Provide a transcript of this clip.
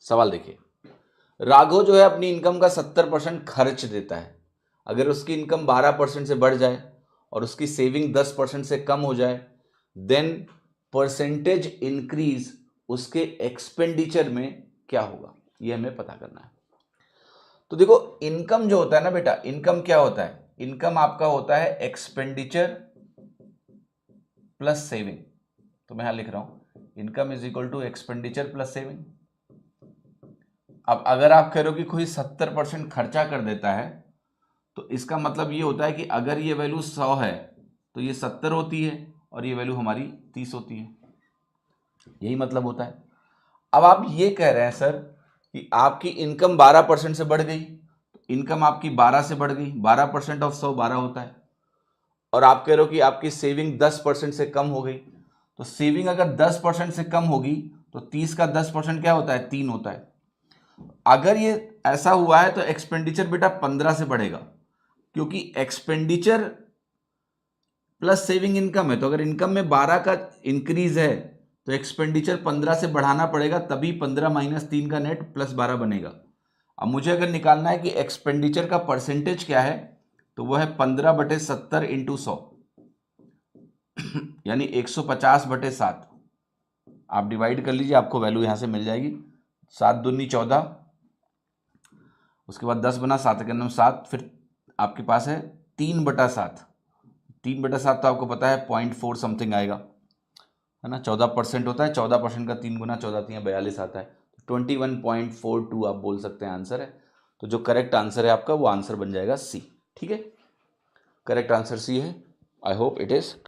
सवाल देखिए, राघव जो है अपनी इनकम का 70% खर्च देता है। अगर उसकी इनकम 12% से बढ़ जाए और उसकी सेविंग 10% से कम हो जाए, देन परसेंटेज इंक्रीज उसके एक्सपेंडिचर में क्या होगा, ये हमें पता करना है। तो देखो, इनकम जो होता है ना बेटा, इनकम क्या होता है? इनकम आपका होता है एक्सपेंडिचर प्लस सेविंग। तो मैं यहां लिख रहा हूं, income is equal to expenditure plus saving. अब अगर आप कह रहे हो कि कोई 70% खर्चा कर देता है, तो इसका मतलब ये होता है कि अगर ये वैल्यू 100 है तो ये 70 होती है और ये वैल्यू हमारी 30 होती है। यही मतलब होता है। अब आप ये कह रहे हैं सर कि आपकी इनकम 12% से बढ़ गई, तो इनकम आपकी 12 से बढ़ गई, 12% ऑफ 100 12 होता है। और आप कह रहे हो कि आपकी सेविंग 10% से कम हो गई, तो सेविंग अगर 10% से कम होगी तो 30 का 10% क्या होता है? 3 होता है। अगर ये ऐसा हुआ है तो एक्सपेंडिचर बेटा 15 से बढ़ेगा, क्योंकि एक्सपेंडिचर प्लस सेविंग इनकम है। तो अगर इनकम में 12 का इंक्रीज है तो एक्सपेंडिचर 15 से बढ़ाना पड़ेगा, तभी 15 माइनस 3 का नेट प्लस 12 बनेगा। अब मुझे अगर निकालना है कि एक्सपेंडिचर का परसेंटेज क्या है, तो वह है 15/70 इंटू 100 यानी 150/7। आप डिवाइड कर लीजिए, आपको वैल्यू यहां से मिल जाएगी। 7 दूनी 14, उसके बाद 10 बना, 7 के 9 7, फिर आपके पास है 3/7। 3/7 तो आपको पता है 0.4 समथिंग आएगा, है ना। 14% होता है, 14% का 3 गुना 14 3 42 आता है। 21.42 आप बोल सकते हैं आंसर है। तो जो करेक्ट आंसर है आपका, वो आंसर बन जाएगा सी। ठीक है, करेक्ट आंसर सी है। I hope it is